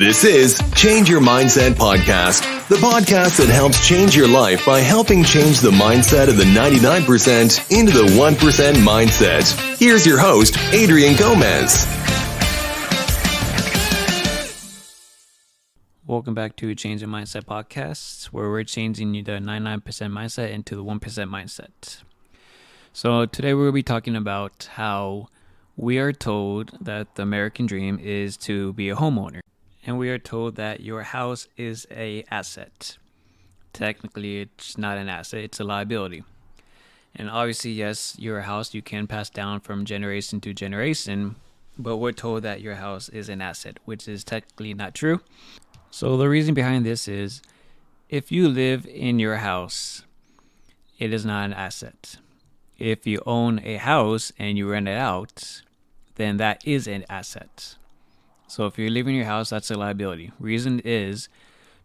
This is Change Your Mindset Podcast, the podcast that helps change your life by helping change the mindset of the 99% into the 1% mindset. Here's your host, Adrian Gomez. Welcome back to Change Your Mindset Podcast, where we're changing the 99% mindset into the 1% mindset. So today we'll be talking about how we are told that the American dream is to be a homeowner. And we are told that your house is an asset. Technically, it's not an asset, it's a liability. And obviously, yes, your house you can pass down from generation to generation, but we're told that your house is an asset, which is technically not true. So the reason behind this is, if you live in your house, it is not an asset. If you own a house and you rent it out, then that is an asset. So if you're living in your house, that's a liability. Reason is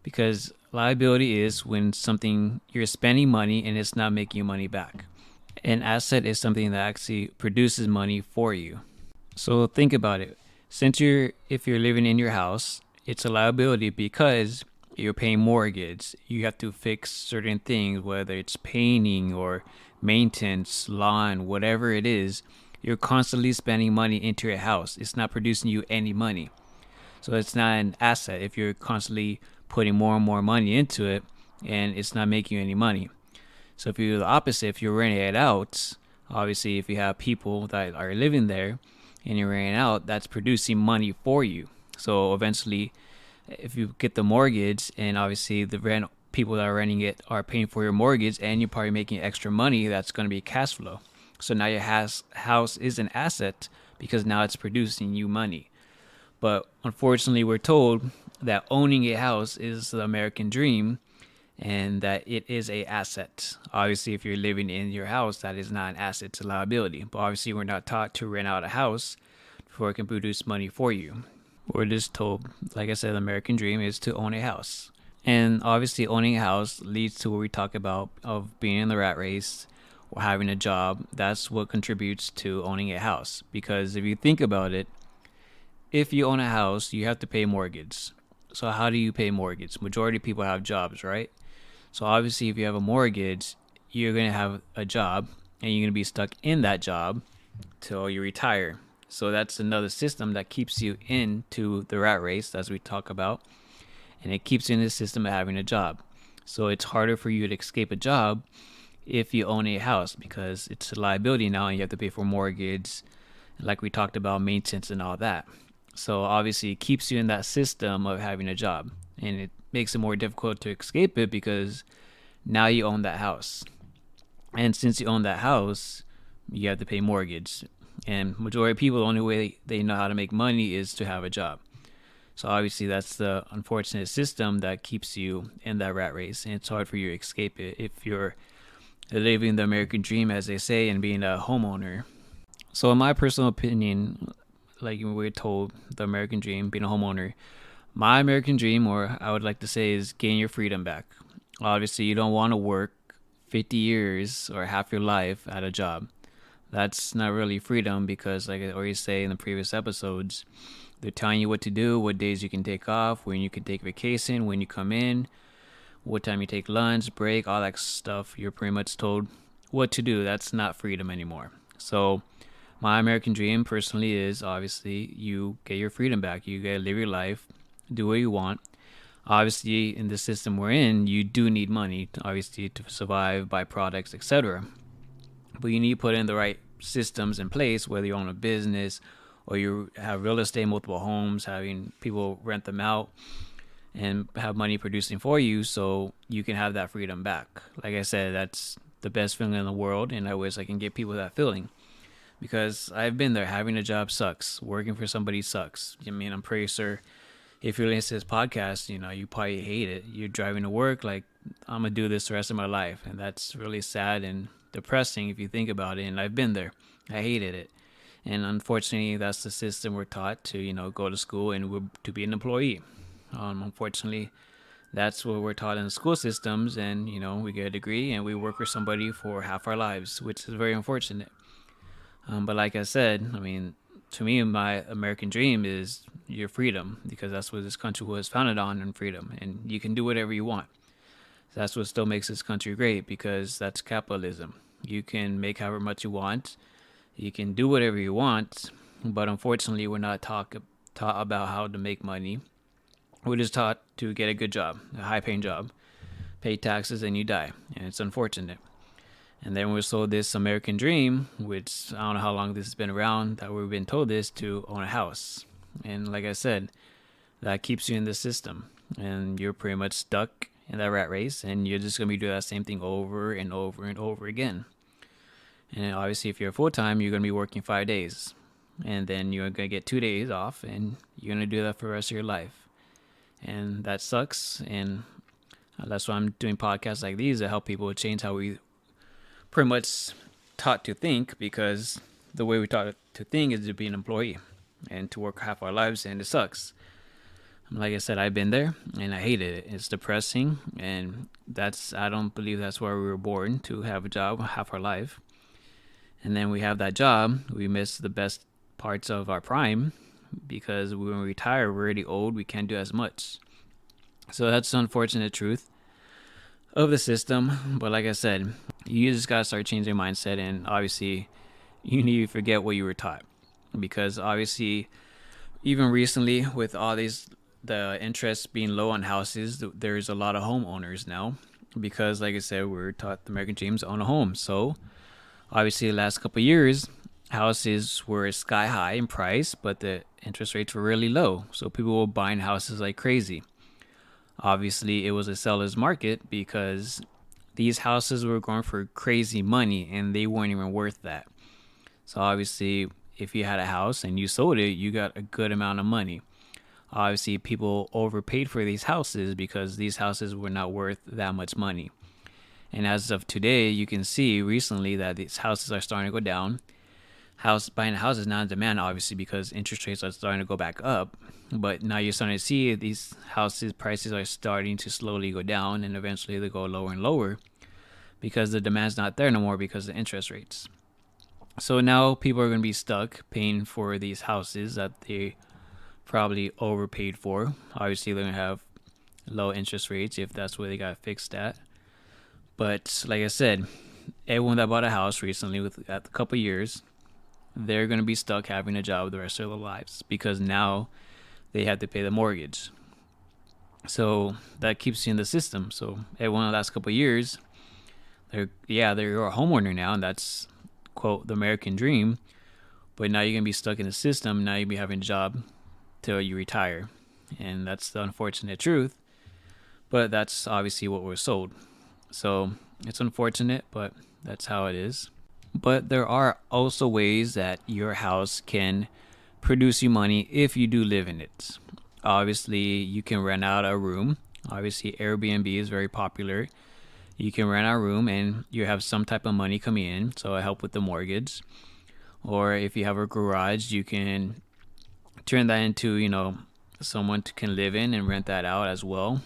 because liability is when something you're spending money and it's not making you money back. An asset is something that actually produces money for you. So think about it. If you're living in your house, it's a liability because you're paying mortgage. You have to fix certain things, whether it's painting or maintenance, lawn, whatever it is. You're constantly spending money into your house. It's not producing you any money. So it's not an asset if you're constantly putting more and more money into it and it's not making you any money. So if you do the opposite, if you're renting it out, obviously if you have people that are living there and you're renting out, that's producing money for you. So eventually, if you get the mortgage and obviously the people that are renting it are paying for your mortgage and you're probably making extra money, that's going to be cash flow. So now your house is an asset because now it's producing you money. But unfortunately, we're told that owning a house is the American dream and that it is an asset. Obviously, if you're living in your house, that is not an asset, it's a liability. But obviously, we're not taught to rent out a house before it can produce money for you. We're just told, like I said, the American dream is to own a house. And obviously, owning a house leads to what we talk about of being in the rat race or having a job. That's what contributes to owning a house. Because if you think about it, if you own a house, you have to pay mortgage. So how do you pay mortgage? Majority of people have jobs, right? So obviously, if you have a mortgage, you're going to have a job and you're going to be stuck in that job till you retire. So that's another system that keeps you into the rat race, as we talk about, and it keeps you in the system of having a job. So it's harder for you to escape a job if you own a house because it's a liability now and you have to pay for mortgage, like we talked about, maintenance and all that. So obviously it keeps you in that system of having a job, and it makes it more difficult to escape it because now you own that house. And since you own that house, you have to pay mortgage. And majority of people, the only way they know how to make money is to have a job. So obviously that's the unfortunate system that keeps you in that rat race, and it's hard for you to escape it if you're living the American dream, as they say, and being a homeowner. So in my personal opinion, like we're told, the American dream, being a homeowner, my American dream, or I would like to say, is gain your freedom back. Obviously, you don't want to work 50 years or half your life at a job. That's not really freedom because, like I always say in the previous episodes, they're telling you what to do, what days you can take off, when you can take vacation, when you come in, what time you take lunch, break, all that stuff. You're pretty much told what to do. That's not freedom anymore. So my American dream personally is obviously you get your freedom back. You get to live your life, do what you want. Obviously, in the system we're in, you do need money, obviously, to survive, buy products, etc. But you need to put in the right systems in place, whether you own a business or you have real estate, multiple homes, having people rent them out and have money producing for you so you can have that freedom back. Like I said, that's the best feeling in the world, and I wish I can give people that feeling because I've been there. Having a job sucks. Working for somebody sucks. I mean, I'm pretty sure if you're listening to this podcast, you probably hate it. You're driving to work like, I'm going to do this the rest of my life, and that's really sad and depressing if you think about it, and I've been there. I hated it, and unfortunately that's the system we're taught to go to school and to be an employee. Unfortunately, that's what we're taught in the school systems, and we get a degree and we work for somebody for half our lives, which is very unfortunate. But like I said, I mean, to me, my American dream is your freedom, because that's what this country was founded on freedom. And you can do whatever you want. That's what still makes this country great, because that's capitalism. You can make however much you want. You can do whatever you want. But unfortunately, we're not taught about how to make money. We're just taught to get a good job, a high paying job, pay taxes, and you die. And it's unfortunate. And then we're sold this American dream, which I don't know how long this has been around, that we've been told this, to own a house. And like I said, that keeps you in the system. And you're pretty much stuck in that rat race. And you're just going to be doing that same thing over and over and over again. And obviously, if you're full-time, you're going to be working 5 days. And then you're going to get 2 days off. And you're going to do that for the rest of your life. And that sucks. And that's why I'm doing podcasts like these to help people change how we pretty much taught to think, because the way we taught to think is to be an employee and to work half our lives, and it sucks. Like I said, I've been there and I hated it. It's depressing, and I don't believe that's why we were born, to have a job half our life. And then we have that job, we miss the best parts of our prime, because when we retire, we're already old, we can't do as much. So that's the unfortunate truth of the system. But like I said, you just gotta start changing mindset, and obviously you need to forget what you were taught, because obviously even recently, with all the interest being low on houses, there's a lot of homeowners now, because like I said, we're taught the American dreams to own a home. So obviously the last couple of years, houses were sky high in price, but the interest rates were really low, so people were buying houses like crazy. Obviously, it was a seller's market, because these houses were going for crazy money and they weren't even worth that. So obviously, if you had a house and you sold it, you got a good amount of money. Obviously, people overpaid for these houses because these houses were not worth that much money. And as of today, you can see recently that these houses are starting to go down. Buying a house is not in demand, obviously, because interest rates are starting to go back up. But now you're starting to see these houses prices are starting to slowly go down, and eventually they go lower and lower, because the demand's not there no more because of the interest rates. So now people are going to be stuck paying for these houses that they probably overpaid for. Obviously, they're going to have low interest rates if that's where they got fixed at. But like I said, everyone that bought a house recently at a couple years, they're going to be stuck having a job the rest of their lives, because now they have to pay the mortgage. So that keeps you in the system. So everyone in the last couple of years, they're a homeowner now, and that's, quote, the American dream. But now you're going to be stuck in the system. Now you'll be having a job till you retire. And that's the unfortunate truth. But that's obviously what we're sold. So it's unfortunate, but that's how it is. But there are also ways that your house can produce you money if you do live in it. Obviously, you can rent out a room. Obviously, Airbnb is very popular. You can rent out a room and you have some type of money coming in, so it help with the mortgage. Or if you have a garage, you can turn that into, someone can live in and rent that out as well.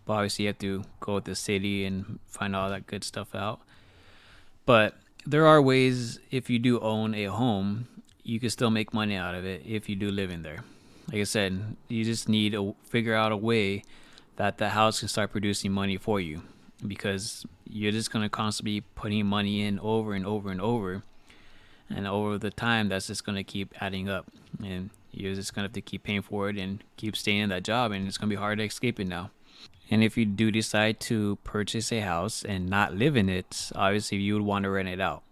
But obviously, you have to go with the city and find all that good stuff out. But there are ways, if you do own a home, you can still make money out of it if you do live in there. Like I said, you just need to figure out a way that the house can start producing money for you, because you're just going to constantly be putting money in over and over and over. And over the time, that's just going to keep adding up. And you're just going to have to keep paying for it and keep staying in that job. And it's going to be hard to escape it now. And if you do decide to purchase a house and not live in it, obviously you would want to rent it out.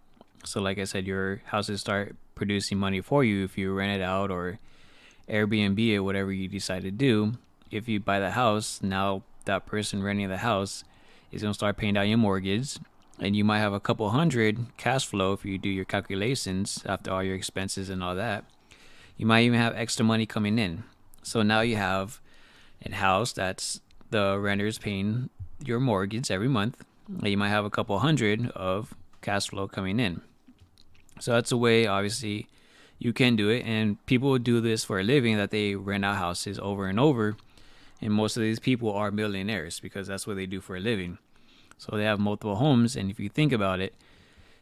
So like I said, your houses start producing money for you if you rent it out or Airbnb it, whatever you decide to do. If you buy the house, now that person renting the house is going to start paying down your mortgage, and you might have a couple hundred cash flow if you do your calculations after all your expenses and all that. You might even have extra money coming in. So now you have a house that's the renter's paying your mortgage every month, and you might have a couple hundred of cash flow coming in. So that's a way, obviously, you can do it. And people do this for a living, that they rent out houses over and over. And most of these people are millionaires because that's what they do for a living. So they have multiple homes. And if you think about it,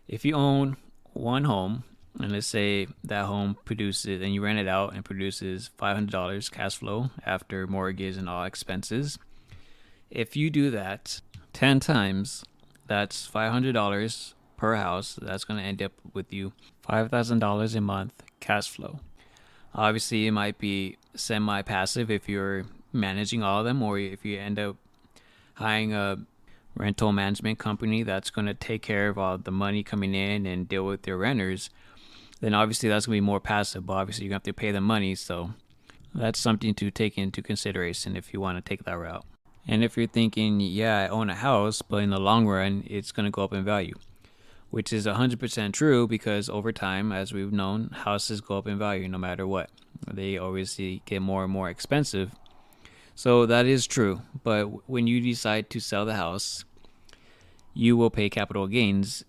if you own one home and let's say that home produces, and you rent it out and produces $500 cash flow after mortgage and all expenses. If you do that 10 times, that's $500 per house. That's going to end up with you $5,000 a month cash flow. Obviously, it might be semi passive if you're managing all of them, or if you end up hiring a rental management company that's going to take care of all the money coming in and deal with your renters. Then obviously that's going to be more passive, but obviously you're going to have to pay them money. So that's something to take into consideration if you want to take that route. And if you're thinking, yeah, I own a house, but in the long run, it's going to go up in value, which is 100% true, because over time, as we've known, houses go up in value no matter what. They obviously get more and more expensive. So that is true. But when you decide to sell the house, you will pay capital gains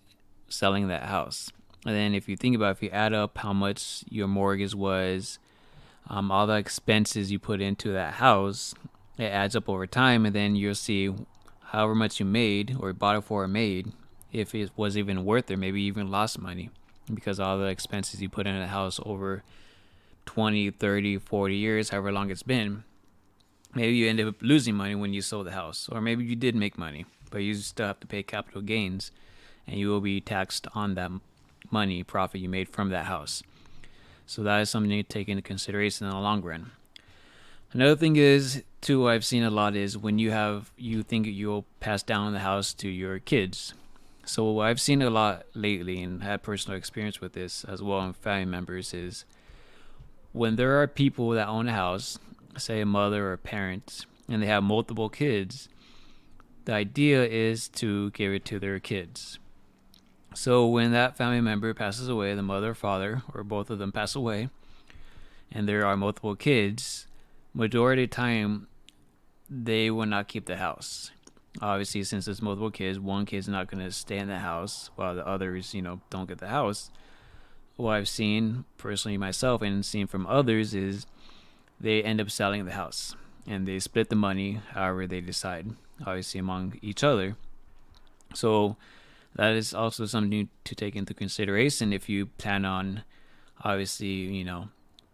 selling that house. And then if you think about, if you add up how much your mortgage was, all the expenses you put into that house, it adds up over time, and then you'll see however much you made or bought it for or made, if it was even worth it. Maybe you even lost money because all the expenses you put in a house over 20, 30, 40 years, however long it's been. Maybe you ended up losing money when you sold the house, or maybe you did make money, but you still have to pay capital gains, and you will be taxed on that money profit you made from that house. So that is something to take into consideration in the long run. Another thing is, too, I've seen a lot is when you think you'll pass down the house to your kids. So I've seen a lot lately and had personal experience with this as well in family members, is when there are people that own a house, say a mother or a parent, and they have multiple kids, the idea is to give it to their kids. So when that family member passes away, the mother or father, or both of them pass away, and there are multiple kids, majority of the time, they will not keep the house. Obviously, since there's multiple kids, one kid's not going to stay in the house while the others, don't get the house. What I've seen personally myself and seen from others is they end up selling the house and they split the money however they decide, obviously among each other. So that is also something to take into consideration if you plan on, obviously,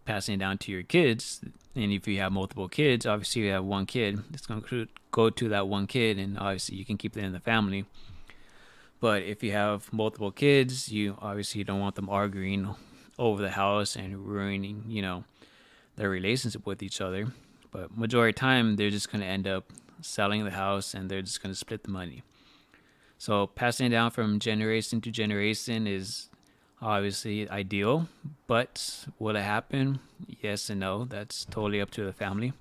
passing it down to your kids. And if you have multiple kids, obviously you have one kid, it's going to go to that one kid, and obviously you can keep it in the family. But if you have multiple kids, you obviously don't want them arguing over the house and ruining, their relationship with each other. But majority of the time, they're just going to end up selling the house and they're just going to split the money. So passing it down from generation to generation is obviously ideal, but will it happen? Yes and no. That's totally up to the family.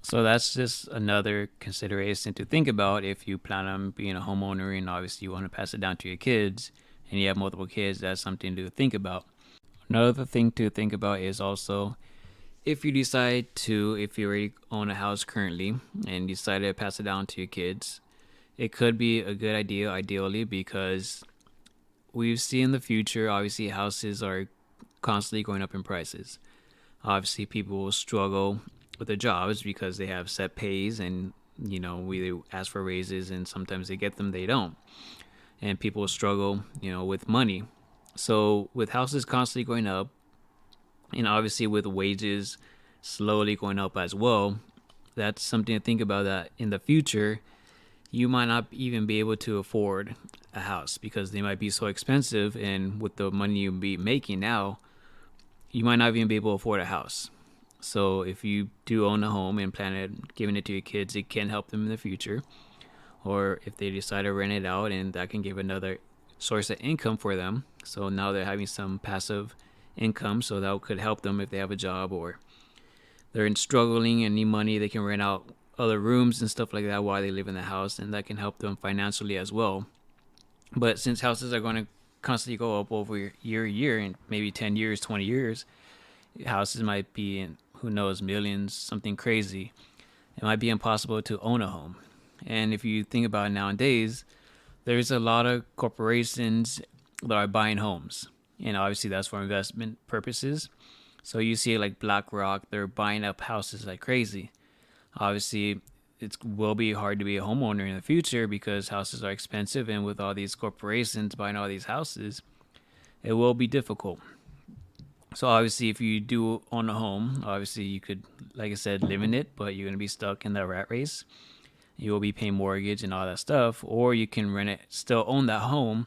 So that's just another consideration to think about if you plan on being a homeowner and obviously you want to pass it down to your kids and you have multiple kids. That's something to think about. Another thing to think about is also, if you already own a house currently and decide to pass it down to your kids, it could be a good idea ideally, because we've seen in the future, obviously houses are constantly going up in prices. Obviously people will struggle with their jobs because they have set pays, and we ask for raises and sometimes they get them, they don't. And people struggle, with money. So with houses constantly going up, and obviously with wages slowly going up as well, that's something to think about, that in the future you might not even be able to afford a house because they might be so expensive, and with the money you'll be making now, you might not even be able to afford a house. So if you do own a home and plan on giving it to your kids, it can help them in the future. Or if they decide to rent it out, and that can give another source of income for them. So now they're having some passive income, so that could help them if they have a job or they're struggling and need money. They can rent out other rooms and stuff like that while they live in the house, and that can help them financially as well. But since houses are going to constantly go up over year and maybe 10 years, 20 years, houses might be in, who knows, millions, something crazy. It might be impossible to own a home. And if you think about it nowadays, there's a lot of corporations that are buying homes, and obviously that's for investment purposes. So you see like BlackRock, they're buying up houses like crazy. Obviously it will be hard to be a homeowner in the future because houses are expensive, and with all these corporations buying all these houses, it will be difficult. So obviously, if you do own a home, obviously you could, like I said, live in it, but you're gonna be stuck in that rat race. You will be paying mortgage and all that stuff, or you can rent it, still own that home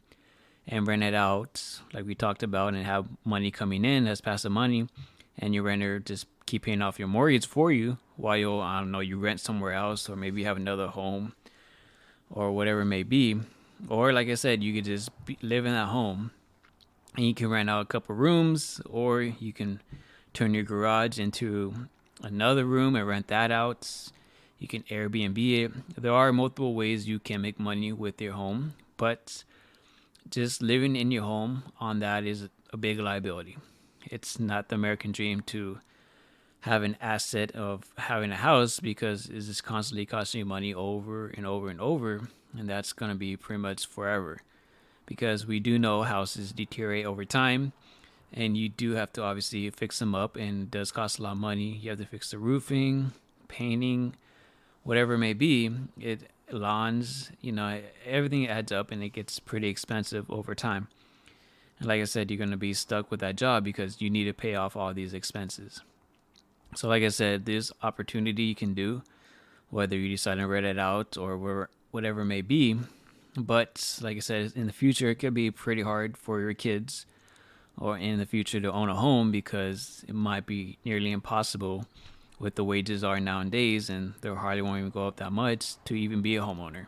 and rent it out, like we talked about, and have money coming in as passive money, and your renter just keep paying off your mortgage for you while you, I don't know, you rent somewhere else, or maybe you have another home, or whatever it may be. Or like I said, you could just live in that home, and you can rent out a couple rooms, or you can turn your garage into another room and rent that out. You can Airbnb it. There are multiple ways you can make money with your home, but just living in your home on that is a big liability. It's not the American dream to have an asset of having a house, because it's just constantly costing you money over and over and over, and that's going to be pretty much forever, because we do know houses deteriorate over time, and you do have to obviously fix them up, and it does cost a lot of money. You have to fix the roofing, painting, whatever it may be. It lawns, everything adds up, and it gets pretty expensive over time. And like I said, you're going to be stuck with that job because you need to pay off all these expenses. So like I said, there's opportunity you can do, whether you decide to rent it out or whatever it may be. But like I said, in the future, it could be pretty hard for your kids, or in the future, to own a home, because it might be nearly impossible with the wages are nowadays, and they hardly won't even go up that much to even be a homeowner.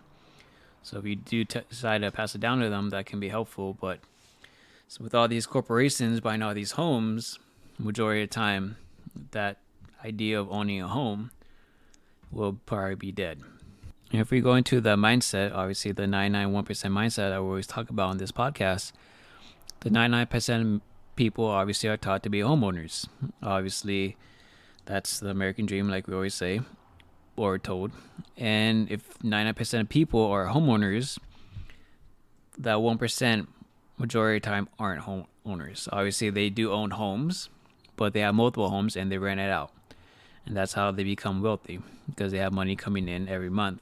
So if you do decide to pass it down to them, that can be helpful. But so with all these corporations buying all these homes, majority of the time, that idea of owning a home will probably be dead. And if we go into the mindset, obviously the 991% mindset I always talk about on this podcast, the 99% people obviously are taught to be homeowners. Obviously, that's the American dream, like we always say, or told. And if 99% of people are homeowners, that 1% majority of the time aren't homeowners. Obviously, they do own homes, but they have multiple homes and they rent it out. And that's how they become wealthy, because they have money coming in every month.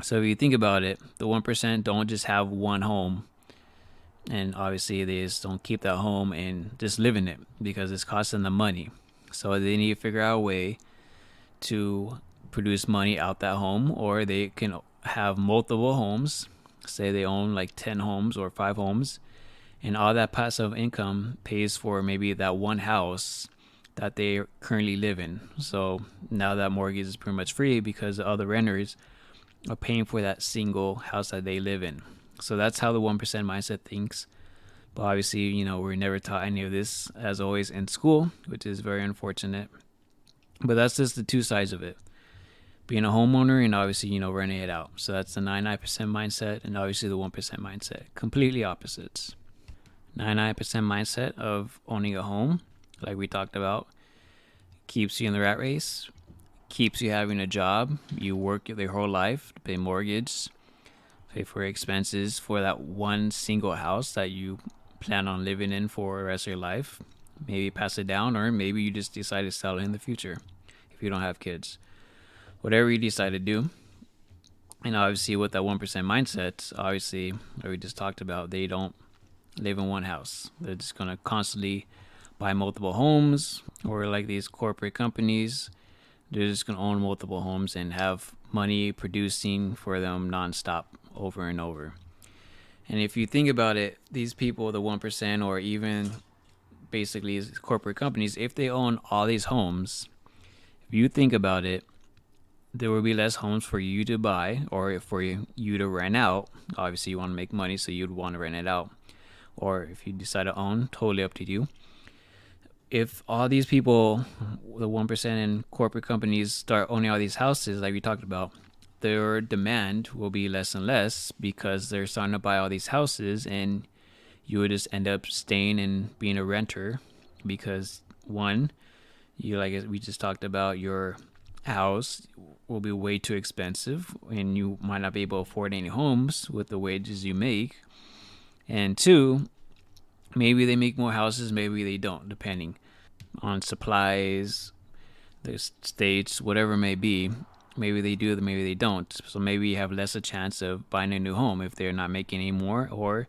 So if you think about it, the 1% don't just have one home, and obviously they just don't keep that home and just live in it because it's costing them money. So they need to figure out a way to produce money out that home, or they can have multiple homes. Say they own like 10 homes or 5 homes, and all that passive income pays for maybe that one house that they currently live in. So now that mortgage is pretty much free because the other renters are paying for that single house that they live in. So that's how the 1% mindset thinks. But obviously, we're never taught any of this, as always, in school, which is very unfortunate. But that's just the two sides of it. Being a homeowner and obviously, renting it out. So that's the 99% mindset and obviously the 1% mindset. Completely opposites. 99% mindset of owning a home, like we talked about, keeps you in the rat race, keeps you having a job. You work your whole life to pay mortgage, pay for expenses for that one single house that you plan on living in for the rest of your life. Maybe pass it down, or maybe you just decide to sell it in the future if you don't have kids. Whatever you decide to do. And obviously with that 1% mindset, obviously, like we just talked about, they don't live in one house. They're just going to constantly buy multiple homes, or like these corporate companies, they're just going to own multiple homes and have money producing for them nonstop over and over. And if you think about it, these people, the 1%, or even basically corporate companies, if they own all these homes, if you think about it, there will be less homes for you to buy, or for you to rent out. Obviously, you want to make money, so you'd want to rent it out. Or if you decide to own, totally up to you. If all these people, the 1% in corporate companies, start owning all these houses, like we talked about, their demand will be less and less, because they're starting to buy all these houses, and you would just end up staying and being a renter, because one, you, like we just talked about, your house will be way too expensive, and you might not be able to afford any homes with the wages you make. And two, maybe they make more houses, maybe they don't, depending on supplies, the states, whatever it may be. Maybe they do, maybe they don't. So maybe you have less a chance of buying a new home if they're not making any more. Or,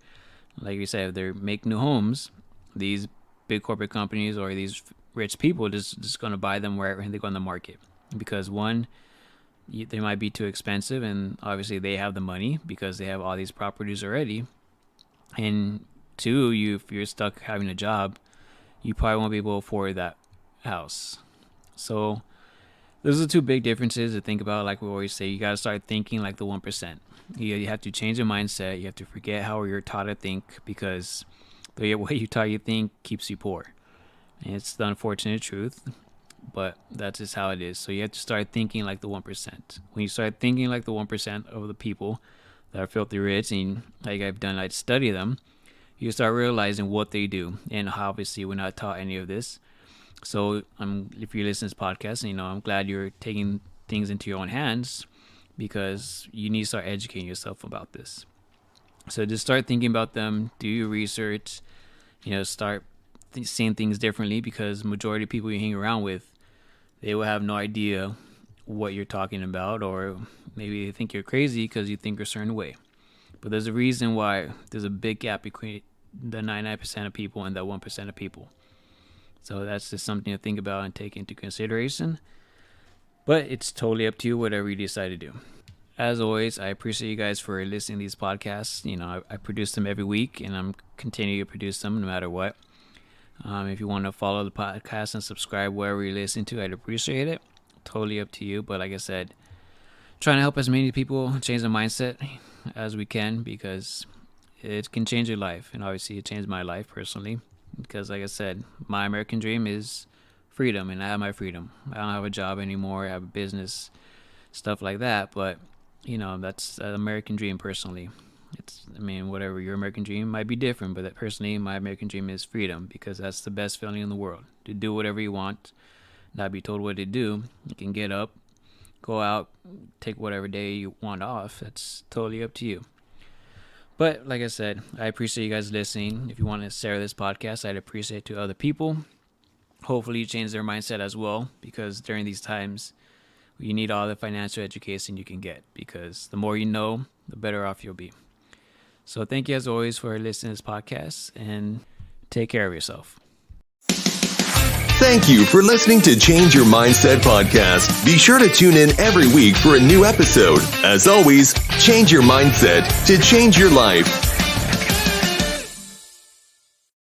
like you said, if they're making new homes, these big corporate companies or these rich people just going to buy them wherever they go on the market. Because one, they might be too expensive, and obviously they have the money because they have all these properties already. And two, if you're stuck having a job, you probably won't be able to afford that house. So those are two big differences to think about. Like we always say, you got to start thinking like the 1%. You have to change your mindset. You have to forget how you're taught to think, because the way you taught you think keeps you poor. And it's the unfortunate truth, but that's just how it is. So you have to start thinking like the 1%. When you start thinking like the 1% of the people that are filthy rich, and like I've done, I'd study them, you start realizing what they do. And obviously we're not taught any of this. So if you listen to this podcast, I'm glad you're taking things into your own hands, because you need to start educating yourself about this. So just start thinking about them, do your research, start seeing things differently, because majority of people you hang around with, they will have no idea what you're talking about, or maybe they think you're crazy because you think a certain way. But there's a reason why there's a big gap between the 99% of people and the 1% of people. So that's just something to think about and take into consideration. But it's totally up to you, whatever you decide to do. As always, I appreciate you guys for listening to these podcasts. I produce them every week, and I'm continuing to produce them no matter what. If you want to follow the podcast and subscribe wherever you listen to, I'd appreciate it. Totally up to you. But like I said, trying to help as many people change their mindset as we can, because it can change your life. And obviously it changed my life personally, because like I said, my American dream is freedom, and I have my freedom. I don't have a job anymore. I have a business, stuff like that. But that's an American dream personally. Whatever your American dream might be different, but personally, my American dream is freedom, because that's the best feeling in the world. To do whatever you want, not be told what to do. You can get up, go out, take whatever day you want off. That's totally up to you. But like I said, I appreciate you guys listening. If you want to share this podcast, I'd appreciate it to other people. Hopefully you change their mindset as well, because during these times, you need all the financial education you can get, because the more you know, the better off you'll be. So thank you as always for listening to this podcast, and take care of yourself. Thank you for listening to Change Your Mindset podcast. Be sure to tune in every week for a new episode. As always, change your mindset to change your life.